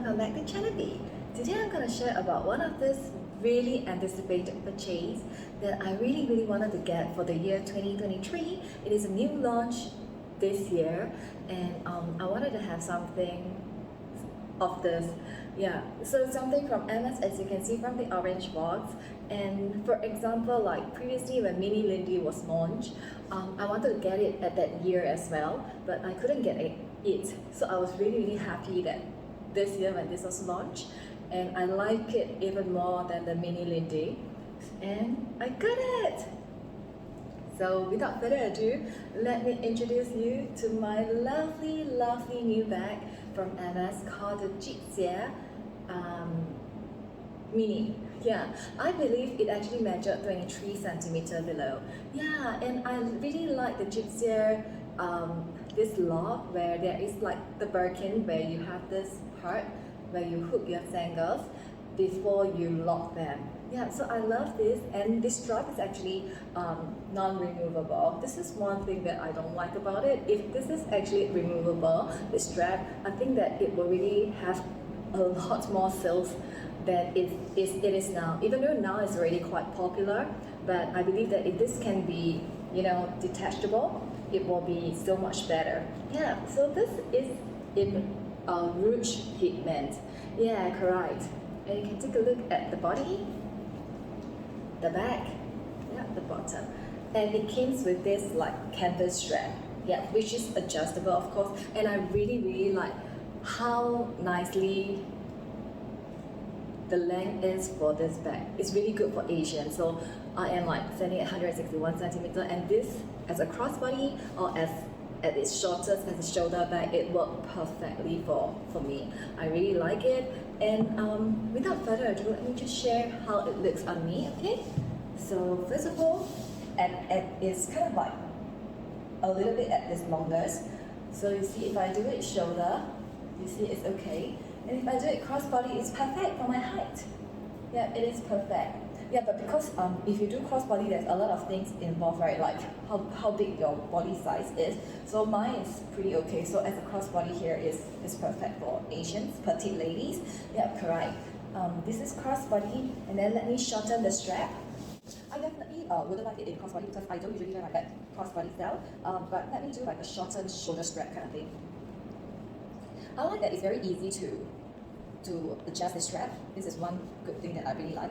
welcome back to Channel B. Today I'm going to share about one of this really anticipated purchase that I really wanted to get for the year 2023. It is a new launch this year and I wanted to have something of this. So something from Hermes, as you can see from the orange box. And for example, like previously when Mini Lindy was launched, I wanted to get it at that year as well, but I couldn't get it. So I was really happy that this year when this was launched, and I like it even more than the Mini Lindy, and I got it! So without further ado, let me introduce you to my lovely new bag from Hermes called the Jypsiere Mini. I believe it actually measured 23 centimeters below. And I really like the Jypsiere this lock where there is like the Birkin where you have this part where you hook your sandals before you lock them. So I love this, and this strap is actually non-removable. This is one thing that I don't like about it. If this is actually removable, this strap, I think that it will really have a lot more sales than it is now. Even though now it's already quite popular, but I believe that if this can be, detachable, it will be so much better. So this is in Rouge Piment. Correct. And you can take a look at the body, the back, the bottom, and it comes with this like canvas strap, which is adjustable, of course. And I really like how nicely the length is for this bag. It's really good for Asian. So I am like standing at 161 centimeter, and this as a crossbody or as at its shortest as a shoulder bag, it worked perfectly for me. I really like it. And without further ado, let me just share how it looks on me, okay? So first of all, it's kind of like a little bit at its longest. So you see, if I do it shoulder, you see it's okay. And if I do it crossbody, it's perfect for my height. It is perfect. But because if you do crossbody, there's a lot of things involved, right? Like how big your body size is. So mine is pretty okay. So as a crossbody here is perfect for Asians, petite ladies. Correct. This is crossbody, and then let me shorten the strap. I definitely wouldn't like it in crossbody because I don't usually like that crossbody style. But let me do like a shortened shoulder strap kind of thing. I like that it's very easy to adjust the strap. This is one good thing that I really like.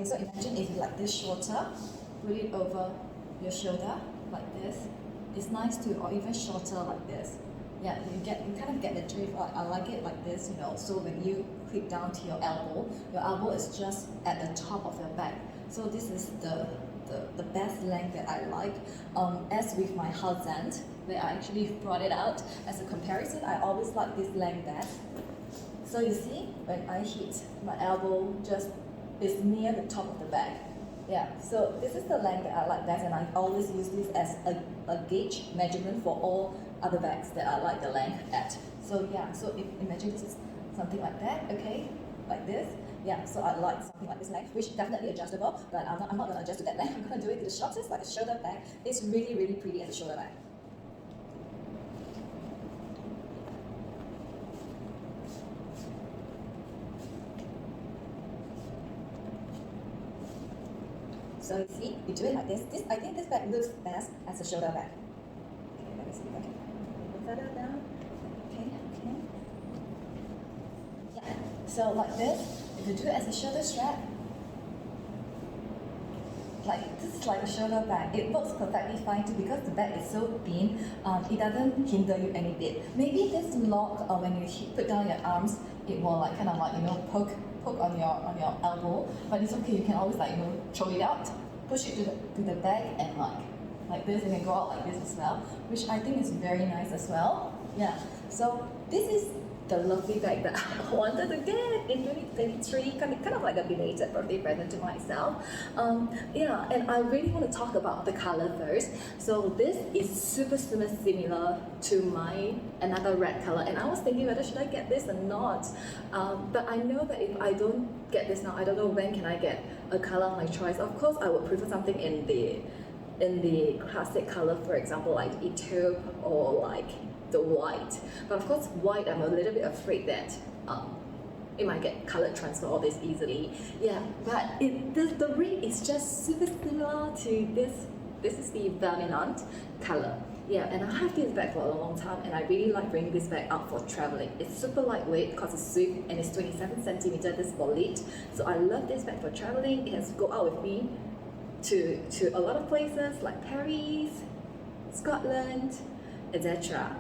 So imagine if you like this shorter, put it over your shoulder like this. It's nice too, or even shorter like this. You kind of get the drift. I like it like this, so when you click down to your elbow is just at the top of your back. So this is the best length that I like. As with my Halzan, where I actually brought it out as a comparison, I always like this length best. So you see, when I hit my elbow, just is near the top of the bag. So this is the length that I like best, and I always use this as a gauge measurement for all other bags that I like the length at. So if imagine this is something like that, okay, like this. So I like something like this length, which definitely adjustable, but I'm not gonna adjust to that length. I'm gonna do it to the shortest, like a shoulder bag. It's really pretty as a shoulder bag. So you see, you do it like this. I think this bag looks best as a shoulder bag. Okay, let me see if I can go further down. Okay. So like this, if you do it as a shoulder strap, like this is like a shoulder bag. It works perfectly fine too because the bag is so thin. It doesn't hinder you any bit. Maybe this lock, when you put down your arms, it will like kind of like poke on your elbow, but it's okay. You can always like throw it out, push it to the bag, and like this, you can go out like this as well, which I think is very nice as well. So this is the lovely bag that I wanted to get in 2023, kind of like a belated birthday present to myself. And I really want to talk about the color first. So this is super similar to my another red color, and I was thinking whether should I get this or not. But I know that if I don't get this now, I don't know when can I get a color of my choice. Of course, I would prefer something in the in the classic color, for example, like taupe or like the white. But of course, white, I'm a little bit afraid that it might get color transfer all this easily. Yeah, but the ring is just super similar to this. This is the Vermilion color. Yeah, and I have this bag for a long time, and I really like bringing this bag out for traveling. It's super lightweight because it's Swift and it's 27 centimeter this bolide. So I love this bag for traveling. It has to go out with me to a lot of places like Paris, Scotland, etc.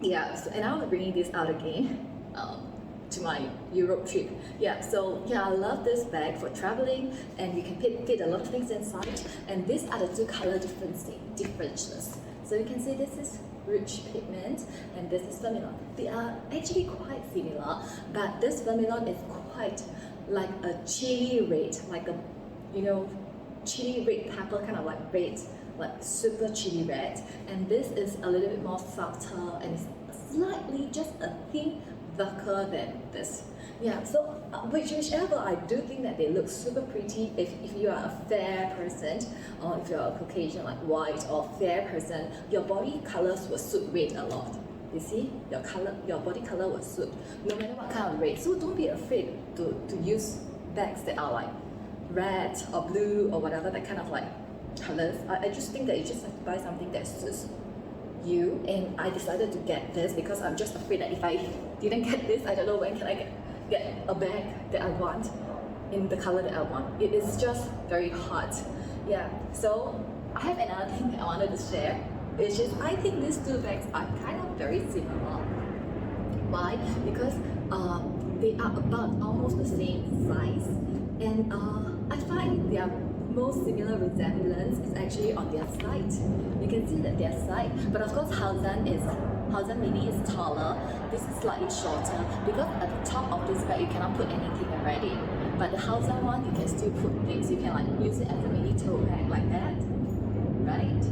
Yeah, so, and I'll be bringing this out again to my Europe trip. Yeah, so yeah, I love this bag for traveling, and you can fit a lot of things inside. And these are the two color differences. So you can see this is Rouge Piment and this is Vermilion. They are actually quite similar, but this Vermilion is quite like a chili red, like a, you know, chili red pepper, kind of like red, like super chili red. And this is a little bit more subtle and it's slightly just a thin darker than this. Yeah, so whichever, I do think that they look super pretty if you are a fair person, or if you're a Caucasian like white or fair person, your body colors will suit red a lot. You see, your body color will suit no matter what kind of red. So don't be afraid to use bags that are like red or blue or whatever, that kind of like colors. I just think that you just have to buy something that suits you, and I decided to get this because I'm just afraid that if I didn't get this, I don't know when can I get a bag that I want in the color that I want. It is just very hard. Yeah, so I have another thing that I wanted to share, which is I think these two bags are kind of very similar. Why? Because they are about almost the same size, and I find their most similar resemblance is actually on their side. You can see that their side, but of course Halzan Mini is taller. This is slightly shorter because at the top of this bag you cannot put anything already. But the Halzan one, you can still put things. You can like use it as a mini tote bag like that, right?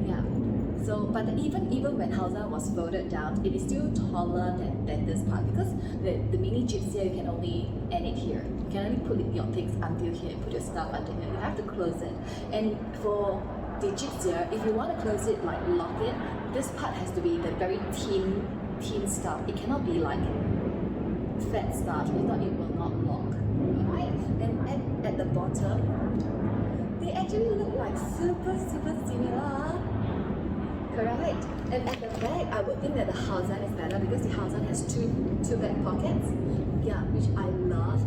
Yeah. So, but even when Halzan was folded down, it is still taller than this part because the Mini Jypsiere, you can only end it here. You can only put your things until here, put your stuff until here. You have to close it. And for the Jypsiere, if you want to close it, like lock it, this part has to be the very thin stuff. It cannot be like fat stuff, if not it will not lock. Right? And at the bottom, they actually look like super similar. Correct. And at the back, I would think that the Halzan is better because the Halzan has two back pockets. Yeah, which I love.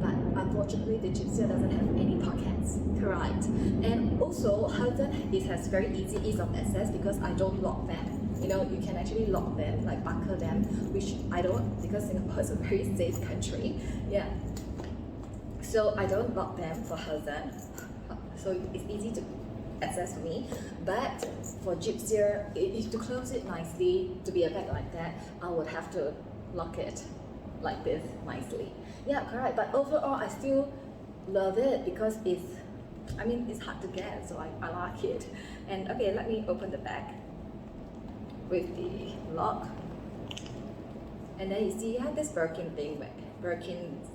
But unfortunately, the Jypsiere doesn't have any pockets. Correct. And also, Halzan has very ease of access because I don't lock them. You know, you can actually lock them, like buckle them, which I don't because Singapore is a very safe country. Yeah. So I don't lock them for Halzan. So it's easy to access for me, but for Jypsiere, if to close it nicely, to be a bag like that, I would have to lock it like this nicely. Yeah, correct. But overall, I still love it because it's hard to get, so I like it. And okay, let me open the bag with the lock. And then you see you have this Birkin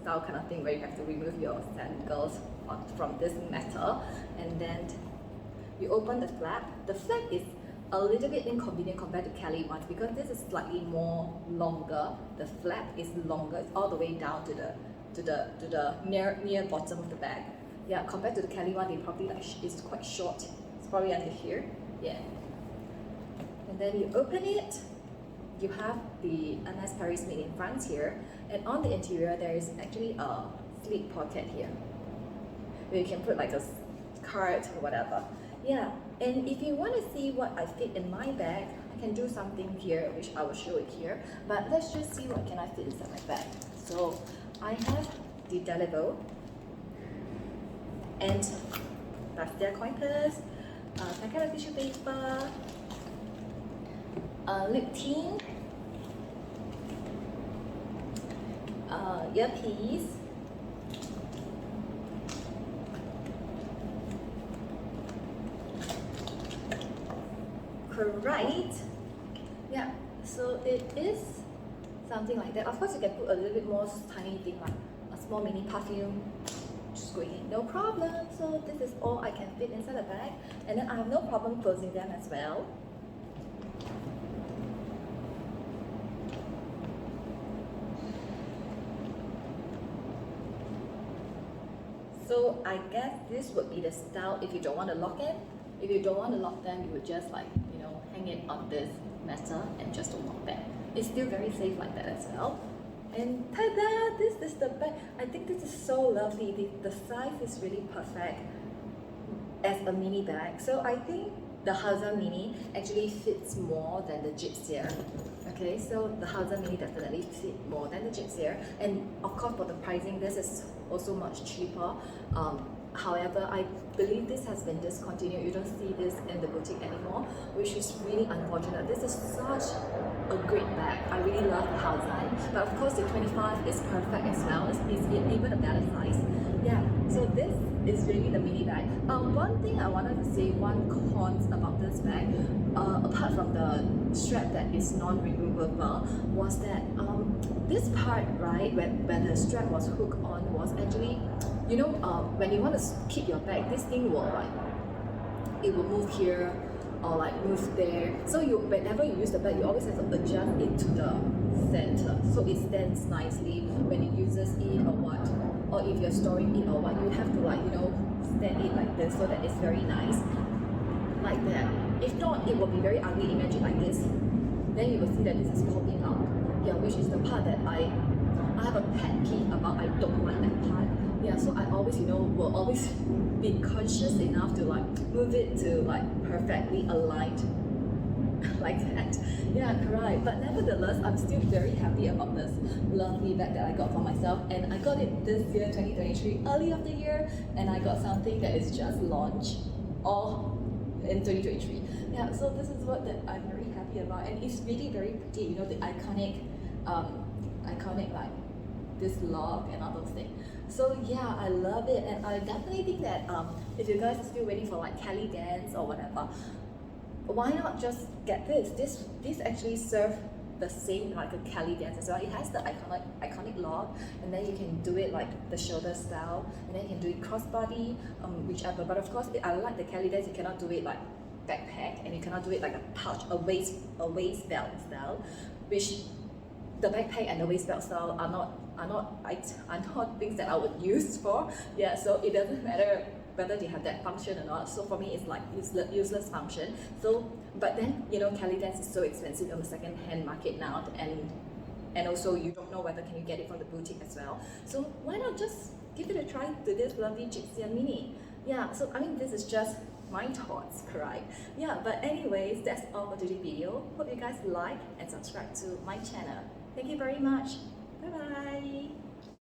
style kind of thing where you have to remove your sandals from this metal, and then you open the flap. The flap is a little bit inconvenient compared to Kelly ones because this is slightly more longer. The flap is longer, it's all the way down to the near bottom of the bag. Yeah, compared to the Kelly one, they probably it's quite short. It's probably under here. Yeah. And then you open it. You have the Hermes Paris made in France here, and on the interior there is actually a slip pocket here where you can put like a card or whatever. Yeah, and if you want to see what I fit in my bag, I can do something here, which I will show it here. But let's just see what can I fit inside my bag. So I have the Veau, and that's their coin purse, packet of tissue paper, lip tint, earpiece, correct. Yeah, so it is something like that. Of course, you can put a little bit more tiny thing like a small mini perfume, touchscreen, no problem. So this is all I can fit inside the bag, and then I have no problem closing them as well. So I guess this would be the style if you don't want to lock it. If you don't want to lock them, you would just like, you know, hang it on this metal and just don't lock them. It's still very safe like that as well. And ta-da! This is the bag. I think this is so lovely. The size is really perfect as a mini bag. So I think the Halzan Mini actually fits more than the Jypsiere. Okay, so the Halzan Mini definitely fits more than the Jypsiere, and of course for the pricing, this is also much cheaper. However, I believe this has been discontinued. You don't see this in the boutique anymore, which is really unfortunate. This is such a great bag. I really love the Halzan, but of course the 25 is perfect as well. It's even a better size. Yeah, so this is really the mini bag. One thing I wanted to say, one cons about this bag, apart from the strap that is non-removable, was that this part, right, where the strap was hooked on, was actually, you know, when you want to keep your bag, this thing will like, it will move here or like move there. So whenever you use the bag, you always have to adjust it to the center, so it stands nicely when it uses it or what, or if you're storing it or what, you have to like, you know, stand it like this so that it's very nice, like that. If not, it will be very ugly. Imagine like this, then you will see that this is popping out. Yeah, which is the part that I have a pet peeve about. I don't like that part. Yeah, so I always, you know, will always be conscious enough to like move it to like perfectly aligned like that. Yeah, correct. But nevertheless, I'm still very happy about this lovely bag that I got for myself, and I got it this year, 2023, early of the year, and I got something that is just launched all in 2023. Yeah, so this is what that I'm very happy about, and it's really very pretty. You know, the iconic like this lock and all those things. So yeah, I love it, and I definitely think that if you guys are still waiting for like Kelly Danse or whatever, why not just get this? This actually serves the same like a Kelly Danse as well. It has the iconic lock, and then you can do it like the shoulder style, and then you can do it crossbody, whichever. But of course, I like the Kelly Danse. You cannot do it like backpack, and you cannot do it like a pouch, a waist belt style, which the backpack and the waist belt style are not things that I would use for. Yeah, so it doesn't matter whether they have that function or not. So for me, it's like useless function. So, but then, you know, Kelly Danse is so expensive on the second-hand market now, and also you don't know whether can you get it from the boutique as well. So why not just give it a try to this lovely Jypsiere Mini? Yeah, so I mean, this is just my thoughts, correct? Yeah, but anyways, that's all for today's video. Hope you guys like and subscribe to my channel. Thank you very much. Bye bye.